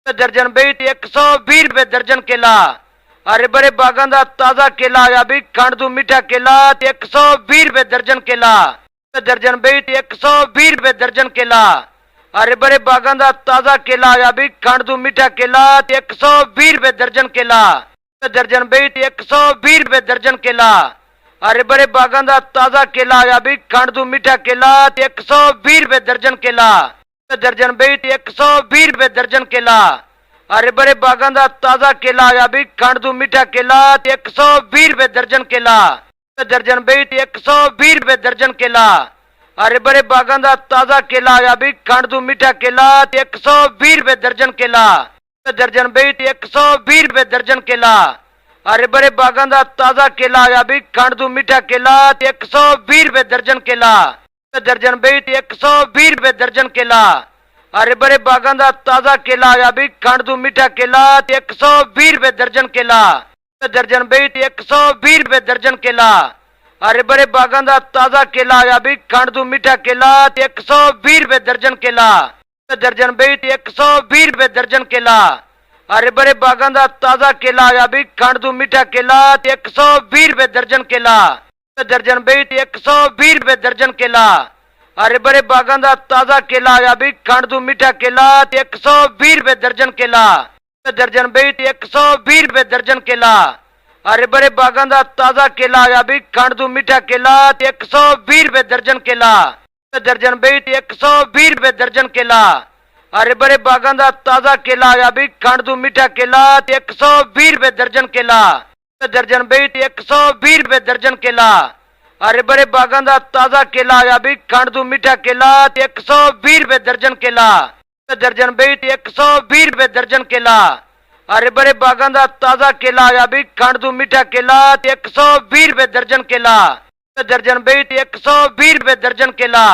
दर्जन बेच 120 रुपए दर्जन केला। हरे भरे बागां दा ताजा केला आया भी खंड दू मीठा केला 120 रुपए दर्जन केला। दर्जन बेच 120 रुपए दर्जन केला। हरे भरे बागां दा ताजा केला आया भी खंड दू मीठा केला 120 रुपए दर्जन केला। दर्जन बेच 120 रुपए दर्जन केला। हरे भरे बागां दा ताजा केला आया भी खंड दू मीठा केला 120 रुपए दर्जन केला। दर्जन बेच 120 रुपए दर्जन केला। हरे भरे बागां दा ताजा केला आया भी खंड दू मीठा केला 120 रुपए दर्जन केला। दर्जन बेच 120 रुपए दर्जन केला। हरे भरे बागां दा ताजा केला आया भी खंड दू मीठा केला 120 रुपए दर्जन केला। दर्जन बेच 120 रुपए दर्जन केला। हरे भरे बागां दा ताजा केला आया भी खंड दू मीठा केला 120 रुपए दर्जन केला। दर्जन बेच 120 रुपए दर्जन केला। हरे भरे बागां दा ताजा केला आया भी खंड दू मीठा केला 120 रुपए दर्जन केला। दर्जन बेच 120 रुपए दर्जन केला। हरे भरे बागां दा ताजा केला आया भी खंड दू मीठा केला 120 रुपए दर्जन केला। दर्जन बेच 120 रुपए दर्जन केला। हरे भरे बागां दा ताजा केला आया भी खंड दू मीठा केला 120 रुपए दर्जन केला। दर्जन बेच 120 रुपए दर्जन केला। हरे भरे बागां दा ताजा केला आया भी खंड दू मीठा केला 120 रुपए दर्जन केला। दर्जन बेच 120 रुपए दर्जन केला। हरे भरे बागां दा ताजा केला आया भी खंड दू मीठा केला 120 रुपए दर्जन केला। दर्जन बेच 120 रुपए दर्जन केला। हरे भरे बागां दा ताजा केला आया भी खंड दू मीठा केला 120 रुपए दर्जन केला। दर्जन बेच 120 रुपए दर्जन केला। हरे भरे बागां दा ताजा केला आया भी खंड दू मीठा केला 120 रुपए दर्जन केला। दर्जन बेच 120 रुपए दर्जन केला। हरे भरे बागां दा ताजा केला आया भी खंड दू मीठा केला 120 रुपए दर्जन केला। दर्जन बेच 120 रुपए दर्जन केला।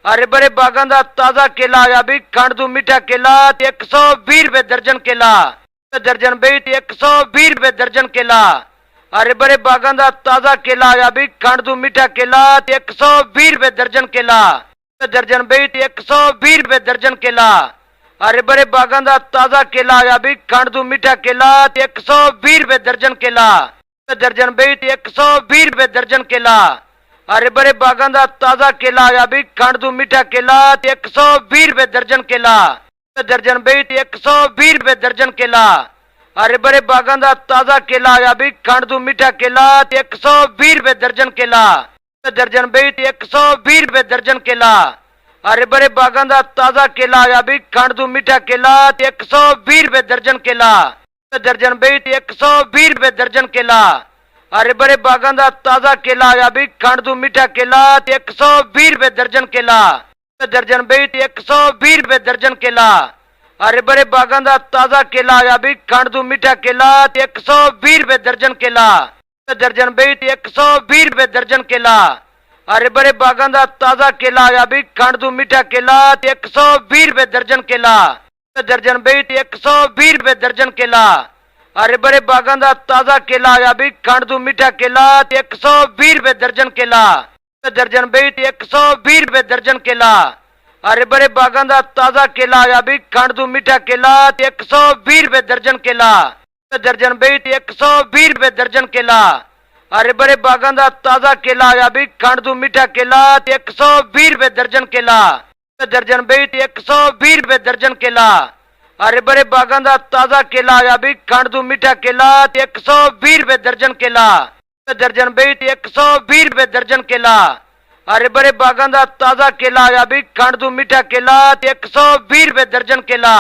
हरे भरे बागां दा ताजा केला आया भी खंड दू मीठा केला 120 रुपए दर्जन केला। दर्जन बेच 120 रुपए दर्जन केला। हरे भरे बागां दा ताजा केला आया भी खंड दू मीठा केला 120 रुपए दर्जन केला। दर्जन बेच 120 रुपए दर्जन केला। हरे भरे बागां दा ताजा केला आया भी खंड दू मीठा केला 120 रुपए दर्जन केला। दर्जन बेच 120 रुपए दर्जन केला। हरे भरे बागां दा ताजा केला आया भी खंड दू मीठा केला 120 रुपए दर्जन केला। दर्जन बेच 120 रुपए दर्जन केला। हरे भरे बागां दा ताजा केला आया भी खंड दू मीठा केला 120 रुपए दर्जन केला। दर्जन बेच 120 रुपए दर्जन केला। हरे भरे बागां दा ताजा केला आया भी खंड दू मीठा केला 120 रुपए दर्जन केला। दर्जन बेच 120 रुपए दर्जन केला। हरे भरे बागां दा ताजा केला आया भी खंड दू मीठा केला 120 रुपए दर्जन केला। दर्जन बेच 120 रुपए दर्जन केला। हरे भरे बागां दा ताजा केला आया भी खंड दू मीठा केला 120 रुपए दर्जन केला। दर्जन बेच 120 रुपए दर्जन केला। हरे भरे बागां दा ताजा केला आया भी खंड दू मीठा केला 120 रुपए दर्जन केला। दर्जन बेच 120 रुपए दर्जन केला। हरे भरे बागां दा ताजा केला आया भी खंड दू मीठा केला 120 रुपए दर्जन केला। दर्जन बेच 120 रुपए दर्जन केला। हरे भरे बागां दा ताजा केला आया भी खंड दू मीठा केला 120 रुपए दर्जन केला। दर्जन बेच 120 रुपए दर्जन केला। हरे भरे बागां दा ताजा केला आया भी खंड दू मीठा केला 120 रुपए दर्जन केला। दर्जन बेच 120 रुपए दर्जन केला। हरे भरे बागां दा ताजा केला आया भी खंड दू मीठा केला 120 रुपए दर्जन केला। दर्जन बेच 120 रुपए दर्जन केला। हरे भरे बागां दा ताजा केला आया भी खंड दू मीठा केला 120 रुपए दर्जन केला।